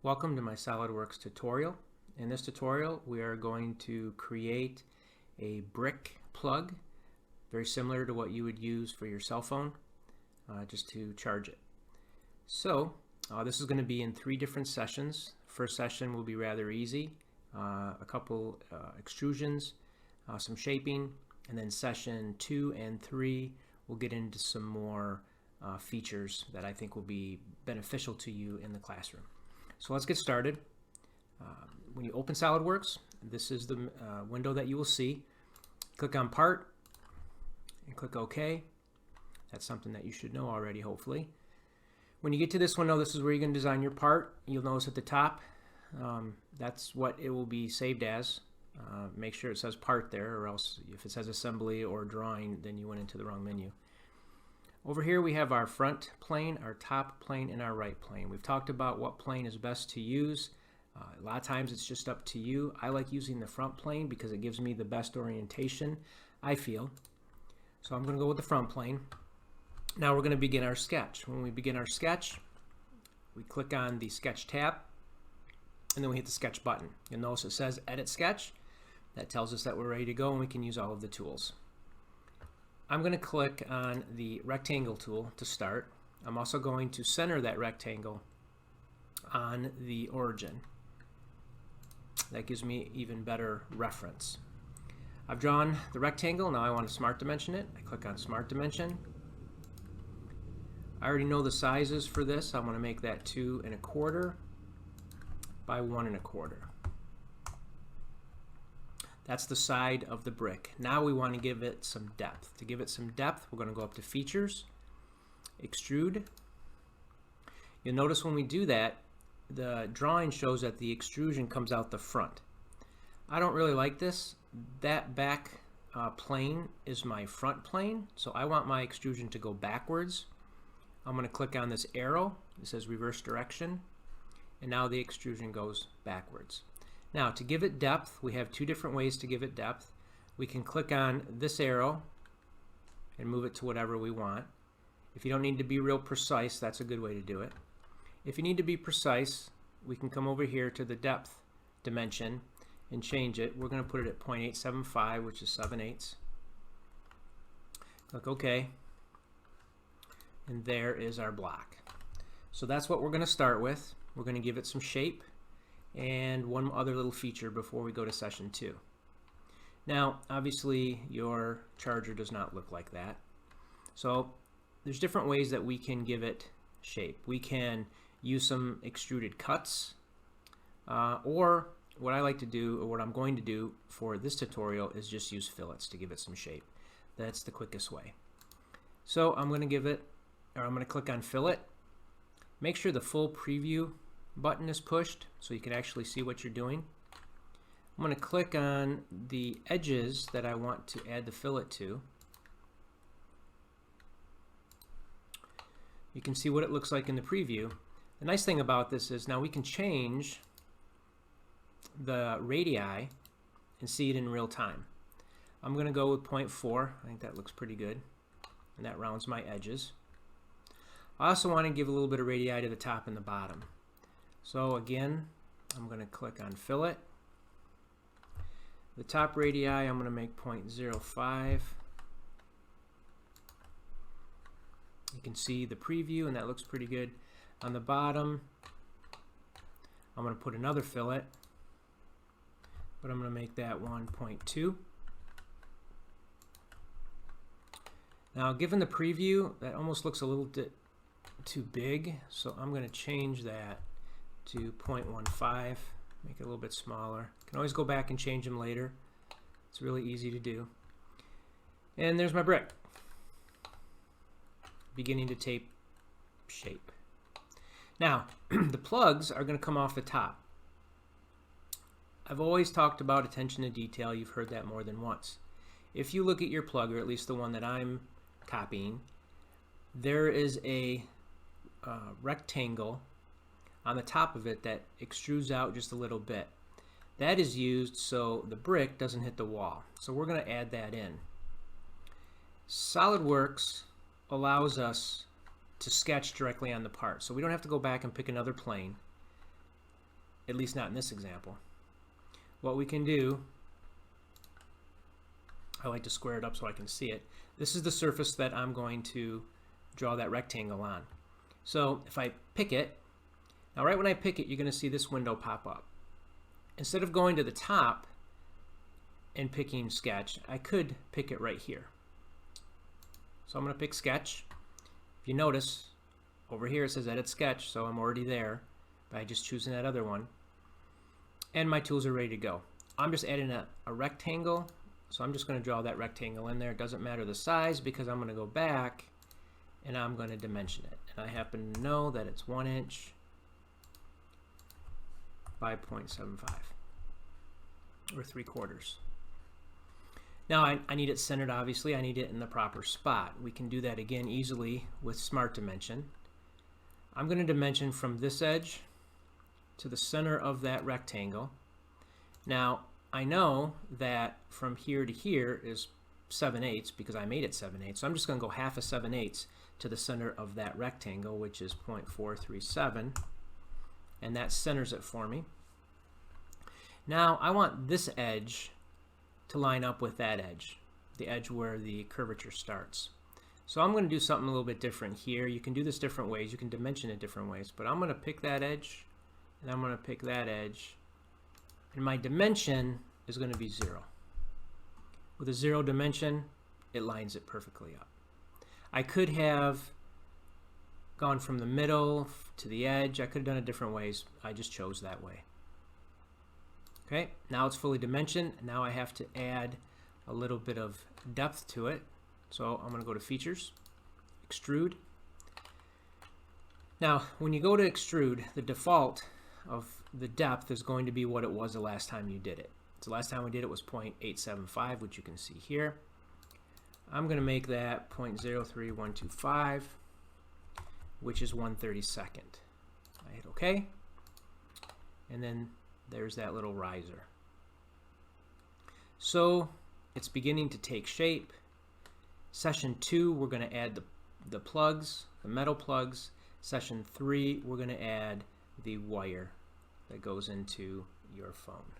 Welcome to my SolidWorks tutorial. In this tutorial we are going to create a brick plug, very similar to what you would use for your cell phone, just to charge it. So this is going to be in 3 different sessions. First session will be rather easy, a couple extrusions, some shaping, and then session 2 and 3 will get into some more features that I think will be beneficial to you in the classroom. So let's get started. When you open SolidWorks, this is the window that you will see. Click on Part and click OK. That's something that you should know already, hopefully. When you get to this window, this is where you're going to design your part. You'll notice at the top, that's what it will be saved as. Make sure it says Part there, or else if it says Assembly or Drawing, then you went into the wrong menu. Over here we have our front plane, our top plane, and our right plane. We've talked about what plane is best to use. A lot of times it's just up to you. I like using the front plane because it gives me the best orientation, I feel. So I'm going to go with the front plane. Now we're going to begin our sketch. When we begin our sketch, we click on the Sketch tab, and then we hit the Sketch button. You'll notice it says Edit Sketch. That tells us that we're ready to go and we can use all of the tools. I'm going to click on the rectangle tool to start. I'm also going to center that rectangle on the origin. That gives me even better reference. I've drawn the rectangle. Now I want to smart dimension it. I click on Smart Dimension. I already know the sizes for this. I'm going to make that 2 1/4 by 1 1/4. That's the side of the brick. Now we want to give it some depth. To give it some depth, we're going to go up to Features, Extrude. You'll notice when we do that, the drawing shows that the extrusion comes out the front. I don't really like this. That back plane is my front plane, so I want my extrusion to go backwards. I'm going to click on this arrow. It says Reverse Direction, and now the extrusion goes backwards. Now, to give it depth, we have 2 different ways to give it depth. We can click on this arrow and move it to whatever we want. If you don't need to be real precise, that's a good way to do it. If you need to be precise, we can come over here to the depth dimension and change it. We're going to put it at 0.875, which is 7/8. Click OK. And there is our block. So that's what we're going to start with. We're going to give it some shape and one other little feature before we go to session 2. Now, obviously, your charger does not look like that. So there's different ways that we can give it shape. We can use some extruded cuts, or what I like to do, or what I'm going to do for this tutorial, is just use fillets to give it some shape. That's the quickest way. So I'm going to click on Fillet. Make sure the full preview button is pushed so you can actually see what you're doing. I'm going to click on the edges that I want to add the fillet to. You can see what it looks like in the preview. The nice thing about this is now we can change the radii and see it in real time. I'm going to go with 0.4. I think that looks pretty good, and that rounds my edges. I also want to give a little bit of radii to the top and the bottom. So again, I'm going to click on Fillet. The top radii I'm going to make 0.05. You can see the preview, and that looks pretty good. On the bottom, I'm going to put another fillet, but I'm going to make that 1.2. Now, given the preview, that almost looks a little bit too big, so I'm going to change that to 0.15, make it a little bit smaller. You can always go back and change them later. It's really easy to do. And there's my brick, beginning to take shape. Now, the plugs are going to come off the top. I've always talked about attention to detail. You've heard that more than once. If you look at your plug, or at least the one that I'm copying, there is a rectangle on the top of it that extrudes out just a little bit. That is used so the brick doesn't hit the wall. So we're going to add that in. SolidWorks allows us to sketch directly on the part, so we don't have to go back and pick another plane. at least not in this example. What we can do, I like to square it up so I can see it. This is the surface that I'm going to draw that rectangle on. So if I pick it, now right when I pick it, you're going to see this window pop up. Instead of going to the top and picking sketch, I could pick it right here. So I'm going to pick sketch. If you notice, over here it says edit sketch, so I'm already there by just choosing that other one. And my tools are ready to go. I'm just adding a rectangle, so I'm just going to draw that rectangle in there. It doesn't matter the size because I'm going to go back and I'm going to dimension it. And I happen to know that it's 1 inch by 0.75 or 3/4. Now I need it centered, obviously. I need it in the proper spot. We can do that again easily with Smart Dimension. I'm going to dimension from this edge to the center of that rectangle. Now I know that from here to here is 7/8 because I made it 7/8. So I'm just going to go half of 7/8 to the center of that rectangle, which is 0.437, and that centers it for me. Now I want this edge to line up with that edge, the edge where the curvature starts. So I'm going to do something a little bit different here. You can do this different ways. You can dimension it different ways, but I'm going to pick that edge and I'm going to pick that edge, and my dimension is going to be 0. With a 0 dimension, it lines it perfectly up. I could have gone from the middle to the edge. I could have done it different ways. I just chose that way. Okay, now it's fully dimensioned. Now I have to add a little bit of depth to it. So I'm going to go to Features, Extrude. Now, when you go to extrude, the default of the depth is going to be what it was the last time you did it. So last time we did it was 0.875, which you can see here. I'm going to make that 0.03125, which is 1/32. I hit OK, and then there's that little riser. So it's beginning to take shape. Session 2, we're going to add the plugs, the metal plugs. Session 3, we're going to add the wire that goes into your phone.